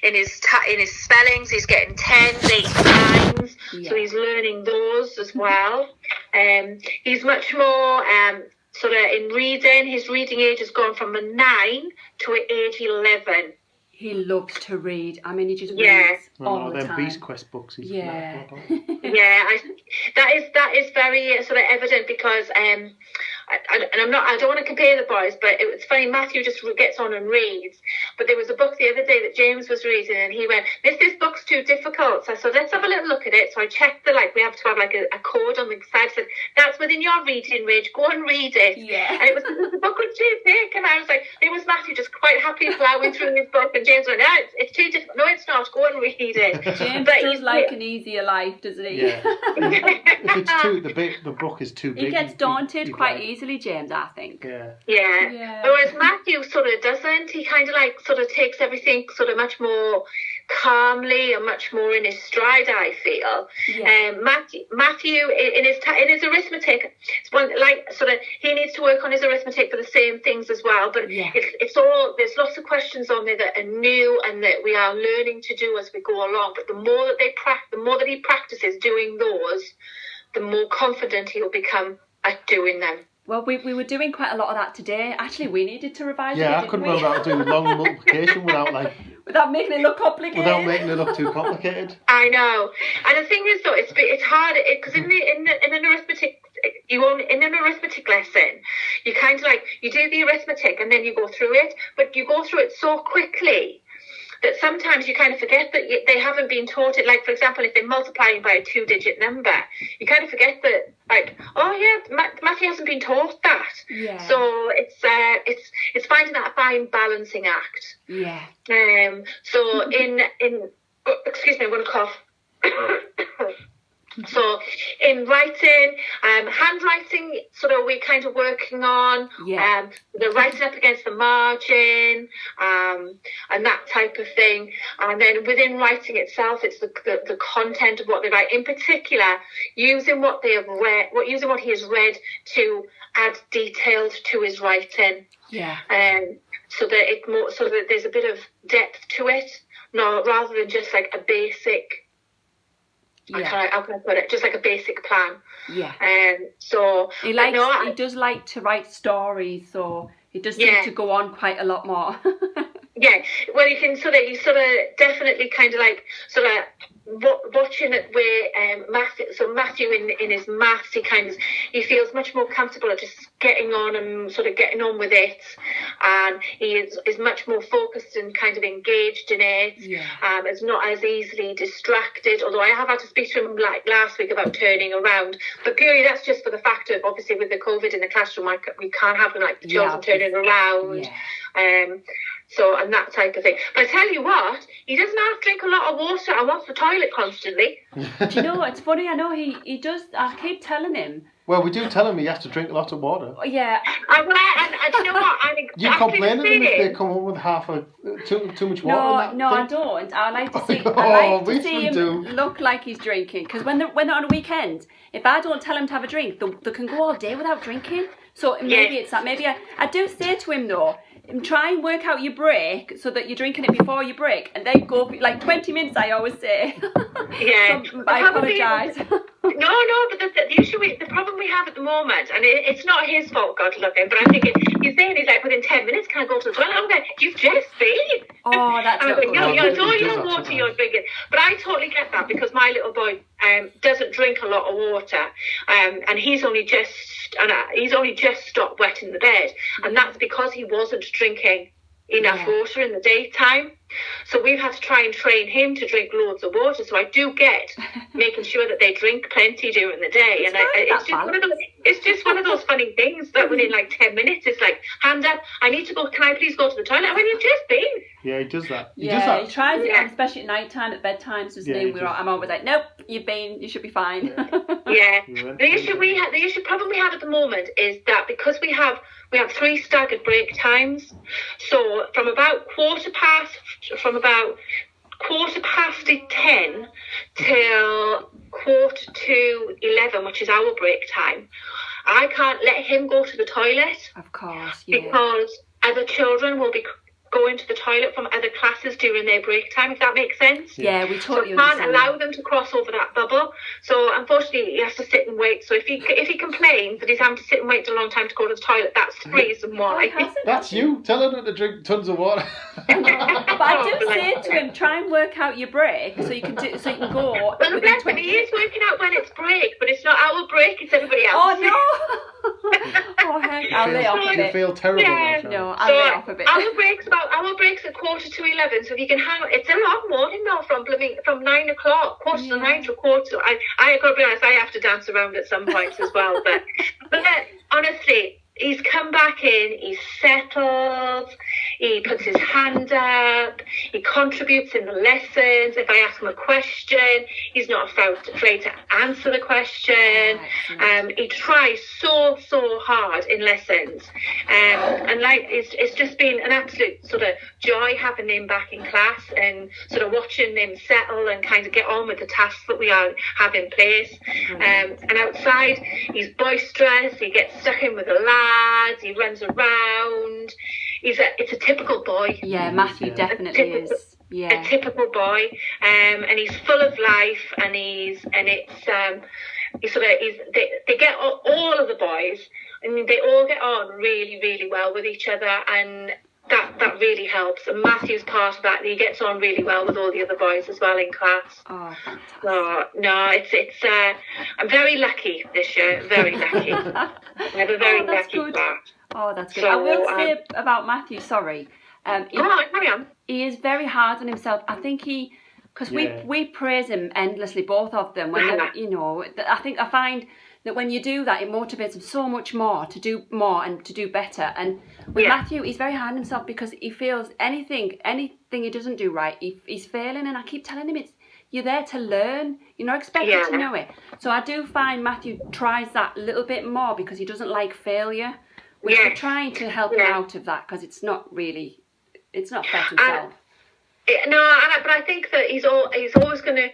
in his spellings. He's getting 10s, 8s, 9s, so he's learning those as well. He's much more sort of in reading. His reading age has gone from a 9 to age 11. He loves to read. I mean, he just reads all the time. Beast Quest books. That is very sort of evident because I don't want to compare the boys, but it's funny. Matthew just gets on and reads. But there was a book the other day that James was reading, and he went, "Miss, this book's too difficult." So I said, "Let's have a little look at it." So I checked we have to have like a code on the side. I said, "That's within your reading range. Go and read it." Yeah. And the book was too thick, and I was like, it was Matthew just quite happily plowing through his book, and James went, "No, it's too difficult." "No, it's not. Go and read it." James does like an easier life, doesn't he? Yeah. If it's the book is too big. He gets daunted quite easily, James, I think. Yeah. Whereas Matthew sort of doesn't. He kind of sort of takes everything sort of much more calmly and much more in his stride, I feel. Matthew in his arithmetic, it's one he needs to work on his arithmetic for the same things as well. But it's all, there's lots of questions on there that are new and that we are learning to do as we go along. But the more that he practices doing those, the more confident he'll become at doing them. Well, we were doing quite a lot of that today. Actually, we needed to revise it, I couldn't remember how to do long multiplication without making it look complicated. Without making it look too complicated. I know. And the thing is, though, it's hard because in an arithmetic, in an arithmetic lesson, you kind of you do the arithmetic and then you go through it, but you go through it so quickly that sometimes you kind of forget that they haven't been taught it. Like, for example, if they're multiplying by a 2-digit number, you kind of forget that, Matthew hasn't been taught that. Yeah. So it's finding that fine balancing act. Yeah. So excuse me, I'm going to cough. So in writing, handwriting, sort of we're kind of working on the writing up against the margin, and that type of thing. And then within writing itself, it's the content of what they write. In particular, using what they have read, using what he has read to add details to his writing. Yeah. So that there's a bit of depth to it, rather than just like a basic. How can I put it? Just like a basic plan. Yeah. So he does like to write stories, so he does seem to go on quite a lot more. Yeah. Well, you definitely kind of watching it where Matthew in his maths, he feels much more comfortable at just getting on and sort of getting on with it, and he is much more focused and kind of engaged in it. It's not as easily distracted, although I have had to speak to him like last week about turning around, but purely that's just for the fact of obviously with the COVID in the classroom, we can't have them the children turning around. So, and that type of thing. But I tell you what, he doesn't have to drink a lot of water and wants the toilet constantly. Do you know, it's funny, I know he does, I keep telling him. Well, we do tell him he has to drink a lot of water. Yeah. And you know what? You complain at him if they come home with too much water? No, I don't. I like to see him look like he's drinking. Because when they're on a weekend, if I don't tell him to have a drink, they can go all day without drinking. So maybe it's that. Maybe I do say to him though, try and work out your break so that you're drinking it before your break, and then go for 20 minutes. I always say. Yeah. So I apologise. No, but the issue, the problem we have at the moment, and it's not his fault, God love him, but I think he's saying he's within 10 minutes, can I go to the toilet? I'm going, you've just been. Oh, that's not good. It's all your water you're drinking. But I totally get that because my little boy doesn't drink a lot of water, and he's only just stopped wetting the bed, and that's because he wasn't drinking enough water in the daytime. So we've had to try and train him to drink loads of water. So I do get making sure that they drink plenty during the day. It's just one of those funny things that within 10 minutes, it's like, hand up, I need to go, can I please go to the toilet? I mean, you've just been. Yeah, he does that. He tries it, especially at night time, at bedtimes, doesn't he? I'm always like, nope, you've been, you should be fine. Yeah. The problem we have at the moment is that because we have 3 staggered break times, so from about quarter past 10 till 11:45, which is our break time, I can't let him go to the toilet. Of course, yeah. Because other children will be go into the toilet from other classes during their break time, if that makes sense. Yeah, we totally so can't allow them to cross over that bubble. So unfortunately, he has to sit and wait. So if he complains that he's having to sit and wait a long time to go to the toilet, that's the reason why. That's you. Tell him to drink tons of water. But I do say to him, try and work out your break so you can go. Well, bless him, he is working out when it's break, but it's not our break, it's everybody else. Oh no! I'll lay off a bit. You feel terrible. Yeah. No, I'll lay off a bit. Our breaks at 11:15. So if you can hang, it's a long morning now from 9 o'clock, quarter to 9 to quarter. I got to be honest, I have to dance around at some points as well. But honestly, he's come back in, he's settled, he puts his hand up, he contributes in the lessons. If I ask him a question, he's not afraid to answer the question. He tries so hard in lessons. And like it's just been an absolute sort of joy having him back in class and sort of watching him settle and kind of get on with the tasks that we have in place. And outside, he's boisterous, he gets stuck in with the lads, he runs around. It's a typical boy. Yeah, Matthew definitely is. Yeah, a typical boy, and he's full of life, and they get all of the boys, and they all get on really, really well with each other, and that really helps. And Matthew's part of that. He gets on really well with all the other boys as well in class. Oh, fantastic. No, it's I'm very lucky this year. Very lucky. I have a very lucky class. Oh, that's good. So, I will say about Matthew, sorry. Carry on. He is very hard on himself. I think because we praise him endlessly, both of them. When I find that when you do that, it motivates him so much more to do more and to do better. And with Matthew, he's very hard on himself because he feels anything he doesn't do right, he's failing. And I keep telling him you're there to learn. You're not expected to know it. So I do find Matthew tries that a little bit more because he doesn't like failure. We're trying to help him out of that because it's not fair to himself. But I think that he's always going to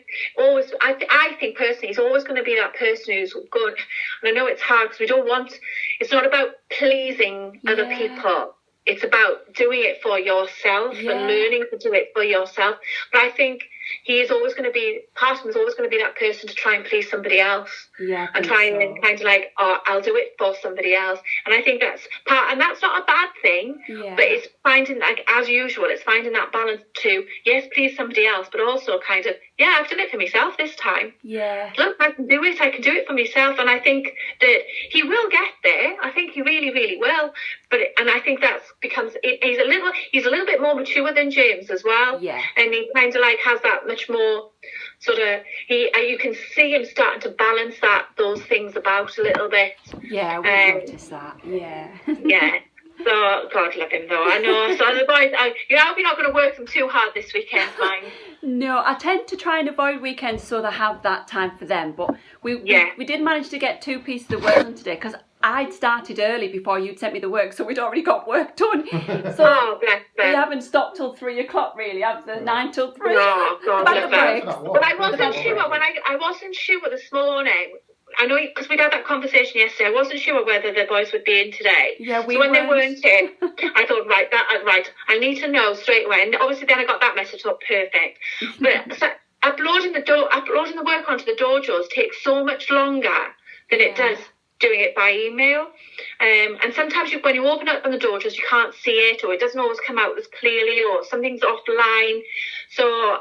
I think personally he's always going to be that person who's good. And I know it's hard because it's not about pleasing other people. It's about doing it for yourself and learning to do it for yourself. But I think he is always going to be, part of him is always going to be that person to try and please somebody else. And try and kind of like, I'll do it for somebody else. And I think that's and that's not a bad thing, but it's finding, like, as usual, it's finding that balance to, yes, please somebody else, but also kind of, I've done it for myself this time. Look, I can do it for myself. And I think that he will get there. I think he really, really will. And I think that's he's a little bit more mature than James as well. And he kind of like has that much more sort of, you can see him starting to balance those things about a little bit. Yeah, we noticed that. So God love him though. I know. So the boys, I hope you're not going to work them too hard this weekend, mind. No, I tend to try and avoid weekends so they have that time for them. But we did manage to get 2 pieces of work done today because I'd started early before you'd sent me the work, so we'd already got work done. So bless them. We haven't stopped till 3 o'clock really. Have the 9 till 3. Oh God, love them. But I wasn't sure I wasn't sure this morning. I know, because we'd had that conversation yesterday. I wasn't sure whether the boys would be in today. So when they weren't in, I thought, right, I need to know straight away. And obviously, then I got that message up perfect. But so uploading the work onto the dojos takes so much longer than it does doing it by email. And sometimes when you open up on the dojos, you can't see it, or it doesn't always come out as clearly, or something's offline. So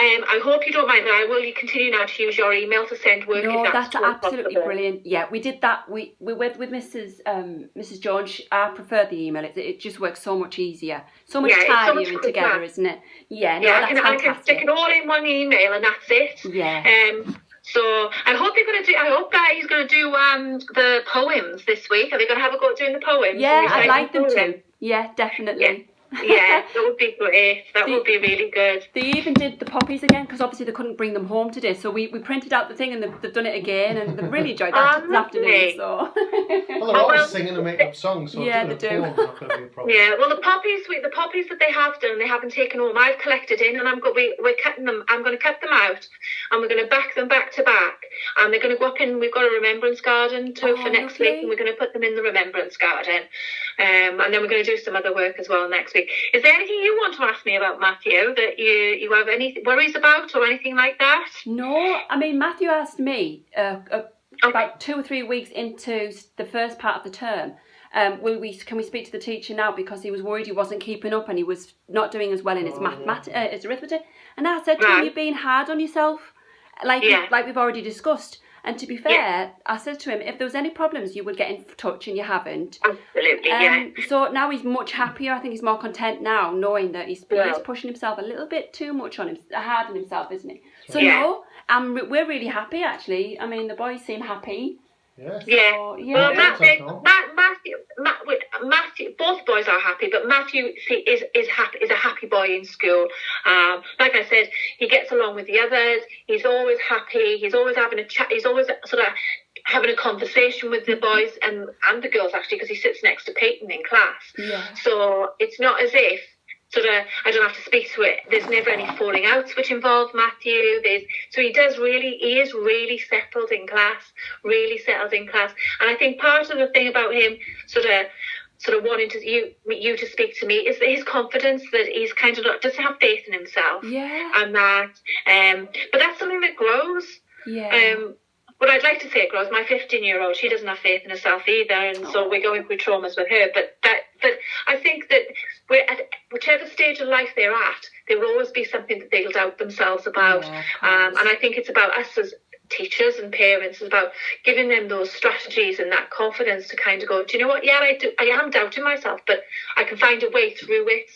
I hope you don't mind that I will continue now to use your email to send work. No, that's absolutely brilliant. Yeah, we did that. We went with Mrs. Jones. I prefer the email. It just works so much easier, so much tidier and together, isn't it? That's fantastic. I can stick it all in one email and that's it. So I hope he's going to do the poems this week. Are they going to have a go at doing the poems? Yeah, I'd like them to. Yeah, definitely. Yeah, that would be great. That would be really good. They even did the poppies again because obviously they couldn't bring them home today. So we printed out the thing and they've done it again and they've really enjoyed that this afternoon. So. Well, they're always singing and making up songs, so they do. Not going to be a problem. Yeah, well, the poppies that they have done, they haven't taken home. I've collected in, and we're cutting them. I'm going to cut them out, and we're going to back them back to back, and they're going to go up in. We've got a remembrance garden too for next week, and we're going to put them in the remembrance garden, and then we're going to do some other work as well next week. fantastic. Is there anything you want to ask me about Matthew that you have any worries about or anything like that? No, I mean, Matthew asked me about 2 or 3 weeks into the first part of the term, can we speak to the teacher now, because he was worried he wasn't keeping up and he was not doing as well in his his arithmetic. And I said to him, you're being hard on yourself, like we've already discussed. And to be fair, I said to him, if there was any problems, you would get in touch, and you haven't. Absolutely, So now he's much happier. I think he's more content now, knowing that he's pushing himself a little bit too much hard on himself, isn't he? So no, we're really happy, actually. I mean, the boys seem happy. Yes. Well, Matthew, both boys are happy, but Matthew is a happy boy in school. Like I said, he gets along with the others. He's always happy. He's always having a chat. He's always sort of having a conversation with the boys and the girls, actually, because he sits next to Peyton in class. Yeah. So it's not as if sort of I don't have to speak to it. There's never any falling outs which involve Matthew. So he is really settled in class, And I think part of the thing about him sort of wanting you to speak to me is that his confidence, that he's kind of doesn't have faith in himself. Yeah. And that, but that's something that grows. Yeah. But I'd like to say it grows. My 15-year-old, she doesn't have faith in herself either, and so we're going through traumas with her. But I think that we're at whichever stage of life they're at, there will always be something that they'll doubt themselves about. And I think it's about us as teachers and parents, it's about giving them those strategies and that confidence to kind of go, do you know what? Yeah, I am doubting myself, but I can find a way through it.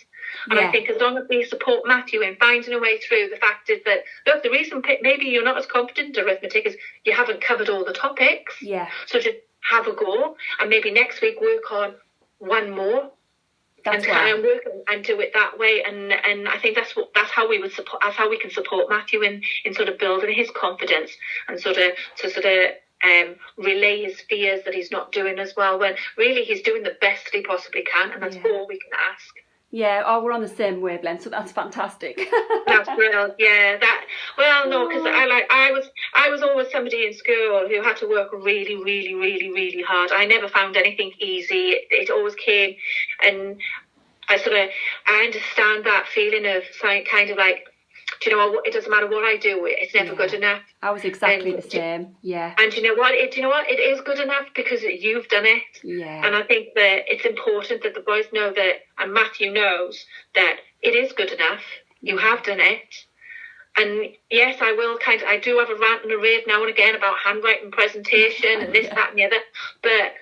And I think as long as we support Matthew in finding a way through, the fact is that, look, the reason maybe you're not as confident in arithmetic is you haven't covered all the topics. Yeah. So just have a go, and maybe next week work on one more. That's try and work and do it that way. And I think that's how we can support Matthew in sort of building his confidence and relay his fears that he's not doing as well, when really he's doing the best he possibly can, and that's all we can ask. Yeah, we're on the same wavelength, so that's fantastic. That's brilliant. Yeah, because I was always somebody in school who had to work really, really, really, really hard. I never found anything easy. It always came, and I understand that feeling of kind of like, do you know what? It doesn't matter what I do. It's never good enough. I was exactly the same. Yeah. And you know what? It is good enough because you've done it. Yeah. And I think that it's important that the boys know that, and Matthew knows that it is good enough. You have done it. And yes, I do have a rant and a rave now and again about handwriting presentation and this, that, and the other. But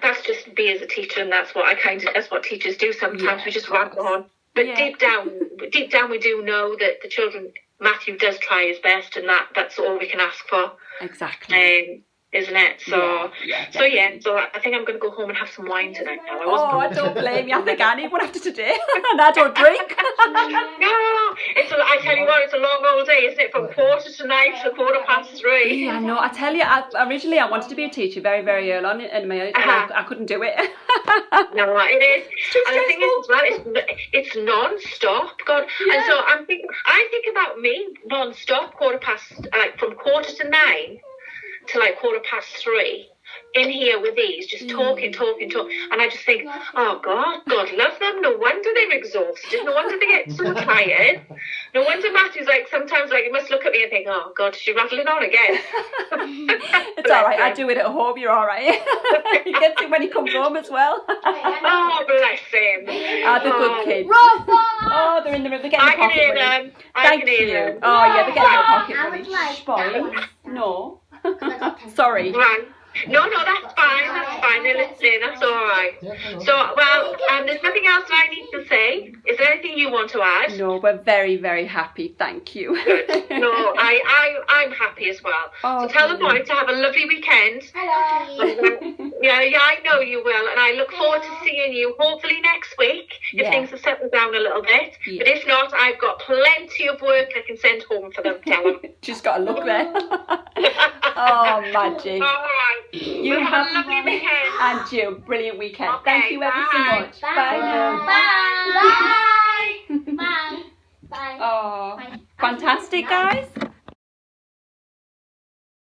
that's just me as a teacher, and that's what teachers do sometimes. We just rant on. But deep down, we do know that the children, Matthew does try his best, and that's all we can ask for. Exactly. Isn't it? So I think I'm going to go home and have some wine tonight now. I don't blame you. I think I need one after today, and I don't drink. No, I tell you what, it's a long old day, isn't it? From 9:15 to 3:15. Yeah, I know. I tell you, originally I wanted to be a teacher very, very early on in my I couldn't do it. No, it is. And the thing is, as well, it's non-stop. God, and so I think about me non-stop, from 9:15 to 3:15 in here with these, just talking, and I just think, oh God love them. No wonder they're exhausted. No wonder they get so tired. No wonder Matthew's sometimes he must look at me and think, oh God, she's rattling on again. It's all right. I do it at home. You're all right. He gets it when he comes home as well. Oh, bless him. They're good kids. Oh, they're in the room. They're getting the pocket money. I can hear them. Oh yeah, they're getting the pocket money. Boys. No. Sorry. Right. No, that's fine. They're listening. That's all right. So, there's nothing else that I need to say. Is there anything you want to add? No, we're very, very happy. Thank you. Good. No, I'm happy as well. Oh, so tell the boys to have a lovely weekend. Hello. Yeah, I know you will, and I look forward to seeing you hopefully next week if things have settled down a little bit. Yeah. But if not, I've got plenty of work I can send home for them. Tell them. Just got to look there. Oh, magic. All right. You have a lovely weekend. And you, brilliant weekend. Okay, thank you ever so much. Bye now. Bye. Bye. Bye. Oh, fantastic, guys.